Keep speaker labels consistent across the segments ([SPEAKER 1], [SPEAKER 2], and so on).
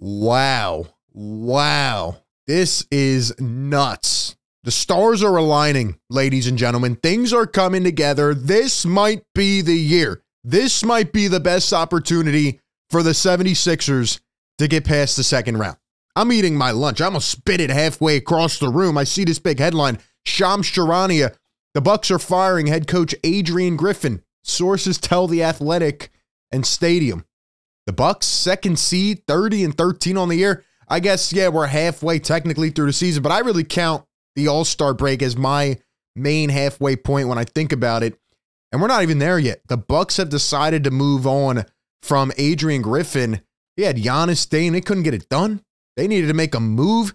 [SPEAKER 1] Wow. Wow. This is nuts. The stars are aligning, ladies and gentlemen. Things are coming together. This might be the year. This might be the best opportunity for the 76ers to get past the second round. I'm eating my lunch. I'm going to spit it halfway across the room. I see this big headline. Shams Charania. The Bucks are firing head coach Adrian Griffin. Sources tell The Athletic and Stadium. The Bucks, second seed, 30-13 on the year. I guess, yeah, we're halfway technically through the season, but I really count the All-Star break as my main halfway point when I think about it. And we're not even there yet. The Bucks have decided to move on from Adrian Griffin. He had Giannis staying. They couldn't get it done. They needed to make a move.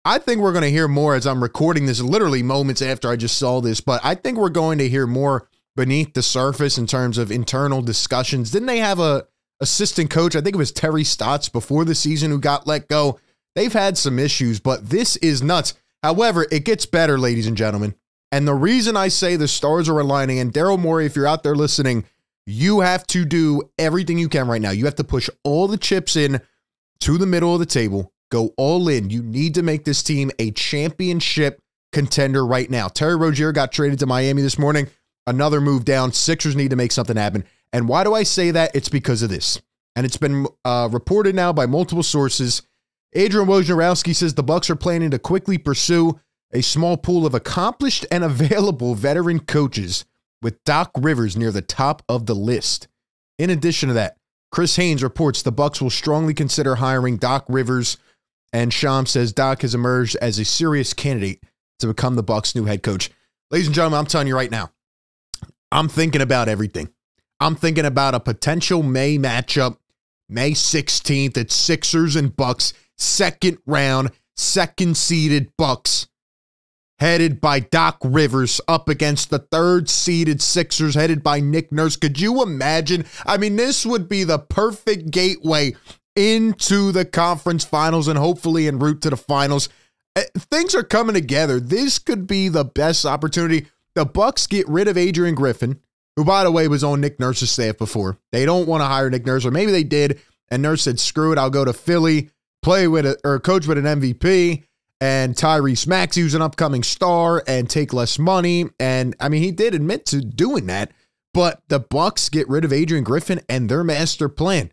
[SPEAKER 1] I think we're going to hear more as I'm recording this literally moments after I just saw this, but I think we're going to hear more beneath the surface in terms of internal discussions. Didn't they have a assistant coach? I think it was Terry Stotts before the season who got let go. They've had some issues, but this is nuts. However, it gets better, ladies and gentlemen. And the reason I say the stars are aligning, and Daryl Morey, if you're out there listening, you have to do everything you can right now. You have to push all the chips in to the middle of the table. Go all in. You need to make this team a championship contender right now. Terry Rozier got traded to Miami this morning. Another move down. Sixers need to make something happen. And why do I say that? It's because of this. And it's been reported now by multiple sources. Adrian Wojnarowski says the Bucks are planning to quickly pursue a small pool of accomplished and available veteran coaches, with Doc Rivers near the top of the list. In addition to that, Chris Haynes reports the Bucks will strongly consider hiring Doc Rivers, and Shams says Doc has emerged as a serious candidate to become the Bucks' new head coach. Ladies and gentlemen, I'm telling you right now, I'm thinking about everything. I'm thinking about a potential May matchup, May 16th. It's Sixers and Bucks, second round, second seeded Bucks, headed by Doc Rivers up against the third seeded Sixers, headed by Nick Nurse. Could you imagine? I mean, this would be the perfect gateway into the conference finals and hopefully en route to the finals. Things are coming together. This could be the best opportunity. The Bucks get rid of Adrian Griffin, who, by the way, was on Nick Nurse's staff before. They don't want to hire Nick Nurse, or maybe they did, and Nurse said, screw it, I'll go to Philly, play with or coach with an MVP, and Tyrese Maxey, who's an upcoming star, and take less money. And, I mean, he did admit to doing that, but the Bucks get rid of Adrian Griffin, and their master plan,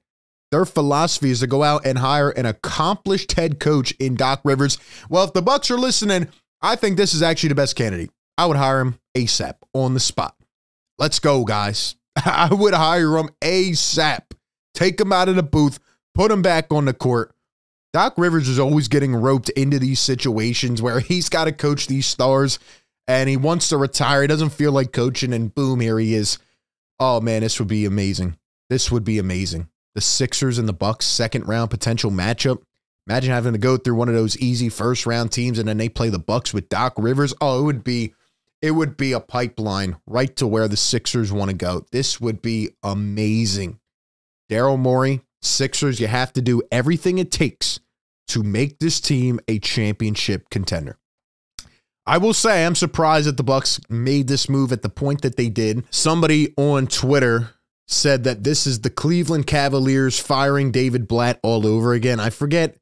[SPEAKER 1] their philosophy is to go out and hire an accomplished head coach in Doc Rivers. Well, if the Bucks are listening, I think this is actually the best candidate. I would hire him ASAP on the spot. Let's go, guys. I would hire him ASAP. Take him out of the booth, put him back on the court. Doc Rivers is always getting roped into these situations where he's got to coach these stars and he wants to retire. He doesn't feel like coaching, and boom, here he is. Oh, man, this would be amazing. This would be amazing. The Sixers and the Bucks, second round potential matchup. Imagine having to go through one of those easy first round teams and then they play the Bucks with Doc Rivers. Oh, it would be a pipeline right to where the Sixers want to go. This would be amazing. Daryl Morey, Sixers, you have to do everything it takes to make this team a championship contender. I will say I'm surprised that the Bucks made this move at the point that they did. Somebody on Twitter said that this is the Cleveland Cavaliers firing David Blatt all over again. I forget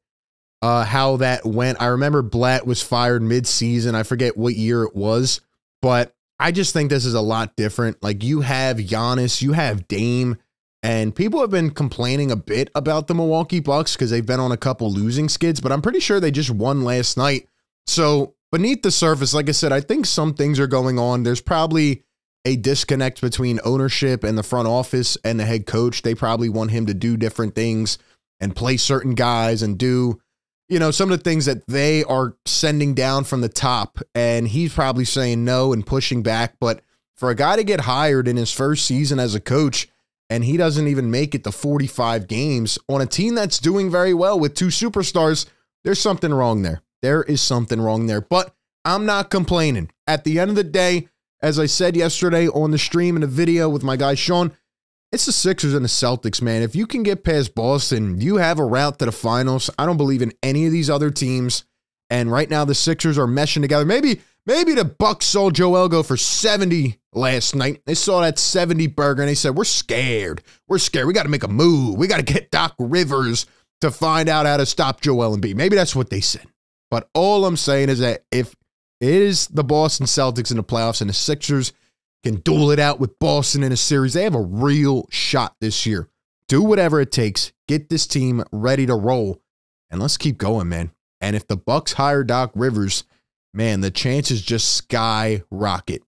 [SPEAKER 1] how that went. I remember Blatt was fired mid-season. I forget what year it was, but I just think this is a lot different. Like, you have Giannis, you have Dame, and people have been complaining a bit about the Milwaukee Bucks because they've been on a couple losing skids, but I'm pretty sure they just won last night. So beneath the surface, like I said, I think some things are going on. There's probably a disconnect between ownership and the front office and the head coach. They probably want him to do different things and play certain guys and do, you know, some of the things that they are sending down from the top. And he's probably saying no and pushing back. But for a guy to get hired in his first season as a coach and he doesn't even make it to 45 games on a team that's doing very well with two superstars, there's something wrong there. There is something wrong there. But I'm not complaining. At the end of the day, as I said yesterday on the stream in a video with my guy Sean, it's the Sixers and the Celtics, man. If you can get past Boston, you have a route to the finals. I don't believe in any of these other teams. And right now the Sixers are meshing together. Maybe the Bucks saw Joel go for 70 last night. They saw that 70 burger and they said, we're scared. We're scared. We got to make a move. We got to get Doc Rivers to find out how to stop Joel Embiid. Maybe that's what they said. But all I'm saying is that if it is the Boston Celtics in the playoffs and the Sixers can duel it out with Boston in a series, they have a real shot this year. Do whatever it takes. Get this team ready to roll. And let's keep going, man. And if the Bucks hire Doc Rivers, man, the chances just skyrocket.